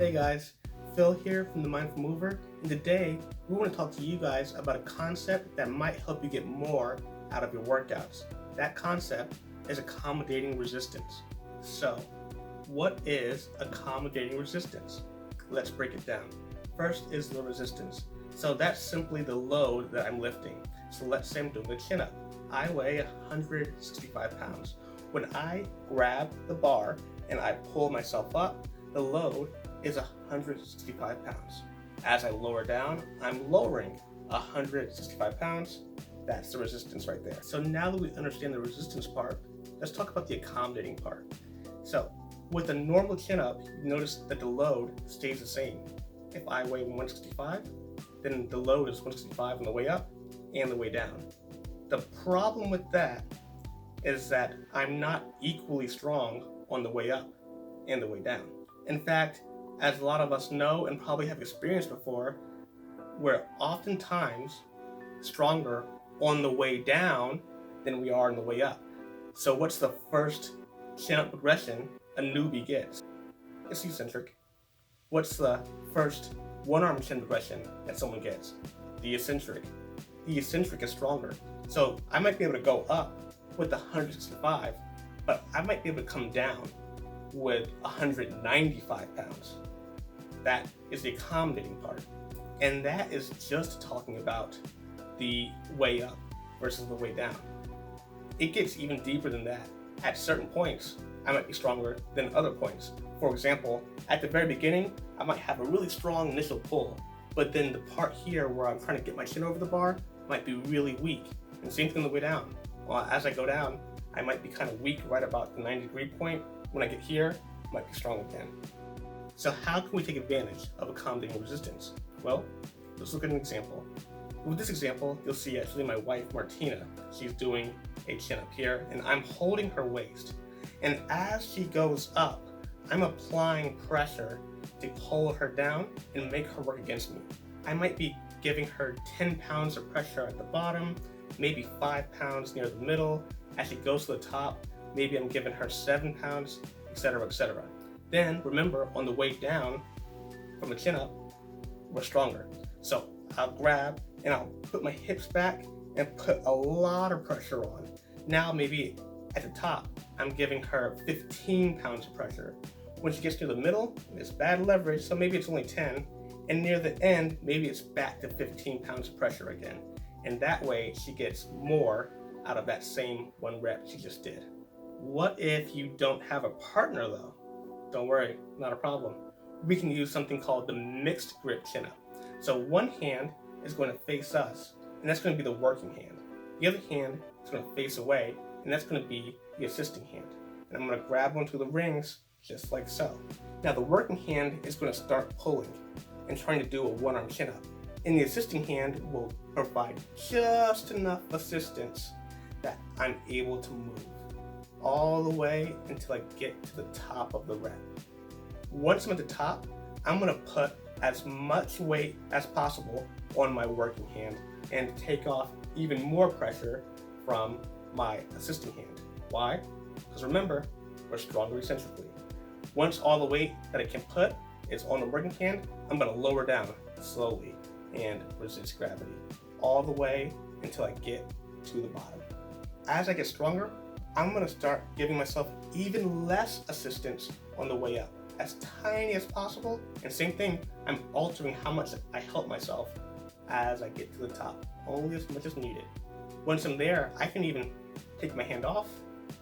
Hey guys, Phil here from the Mindful Mover, and today we want to talk to you guys about a concept that might help you get more out of your workouts. That concept is accommodating resistance. So, what is accommodating resistance? Let's break it down. First is the resistance. So that's simply the load that I'm lifting. So let's say I'm doing a chin-up. I weigh 165 pounds. When I grab the bar and I pull myself up, the load is 165 pounds. As I lower down, I'm lowering 165 pounds. That's the resistance right there. So now that we understand the resistance part, let's talk about the accommodating part. So with a normal chin-up, you notice that the load stays the same. If I weigh 165, then the load is 165 on the way up and the way down. The problem with that is that I'm not equally strong on the way up and the way down. In fact, as a lot of us know and probably have experienced before, we're oftentimes stronger on the way down than we are on the way up. So what's the first chin-up progression a newbie gets? It's eccentric. What's the first one-arm chin progression that someone gets? The eccentric. The eccentric is stronger. So I might be able to go up with 165, but I might be able to come down with 195 pounds. That is the accommodating part. And that is just talking about the way up versus the way down. It gets even deeper than that. At certain points, I might be stronger than other points. For example, at the very beginning, I might have a really strong initial pull, but then the part here where I'm trying to get my chin over the bar might be really weak. And same thing on the way down. Well, as I go down, I might be kind of weak right about the 90-degree point. When I get here, I might be strong again. So how can we take advantage of accommodating resistance? Well, let's look at an example. With this example, you'll see actually my wife, Martina. She's doing a chin-up here, and I'm holding her waist. And as she goes up, I'm applying pressure to pull her down and make her work against me. I might be giving her 10 pounds of pressure at the bottom, maybe 5 pounds near the middle. As she goes to the top, maybe I'm giving her 7 pounds, etc., etc. Then remember, on the way down from a chin-up, we're stronger. So I'll grab and I'll put my hips back and put a lot of pressure on. Now maybe at the top, I'm giving her 15 pounds of pressure. When she gets near the middle, it's bad leverage, so maybe it's only 10. And near the end, maybe it's back to 15 pounds of pressure again. And that way, she gets more out of that same one rep she just did. What if you don't have a partner though? Don't worry, not a problem. We can use something called the mixed grip chin-up. So one hand is going to face us, and that's going to be the working hand. The other hand is going to face away, and that's going to be the assisting hand. And I'm going to grab onto the rings just like so. Now the working hand is going to start pulling and trying to do a one-arm chin-up. And the assisting hand will provide just enough assistance that I'm able to move all the way until I get to the top of the rep. Once I'm at the top, I'm going to put as much weight as possible on my working hand and take off even more pressure from my assisting hand. Why? Because remember, we're stronger eccentrically. Once all the weight that I can put is on the working hand, I'm going to lower down slowly and resist gravity all the way until I get to the bottom. As I get stronger, I'm going to start giving myself even less assistance on the way up, as tiny as possible. And same thing, I'm altering how much I help myself as I get to the top, only as much as needed. Once I'm there, I can even take my hand off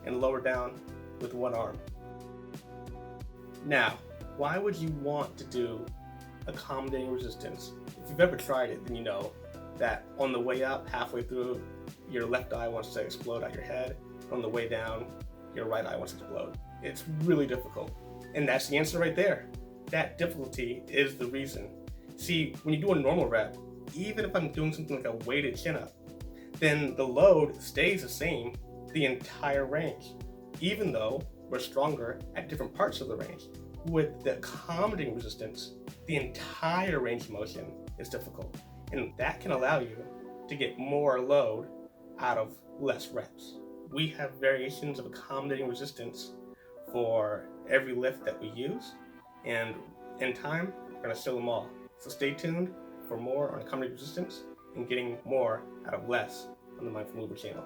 and lower down with one arm. Now, why would you want to do accommodating resistance? If you've ever tried it, then you know that on the way up, halfway through, your left eye wants to explode out your head. On the way down, your right eye wants to explode. It's really difficult. And that's the answer right there. That difficulty is the reason. See, when you do a normal rep, even if I'm doing something like a weighted chin-up, then the load stays the same the entire range, even though we're stronger at different parts of the range. With the accommodating resistance, the entire range of motion is difficult. And that can allow you to get more load out of less reps. We have variations of accommodating resistance for every lift that we use, and In time, we're going to seal them all. So stay tuned for more on accommodating resistance and getting more out of less on the Mindful Mover channel.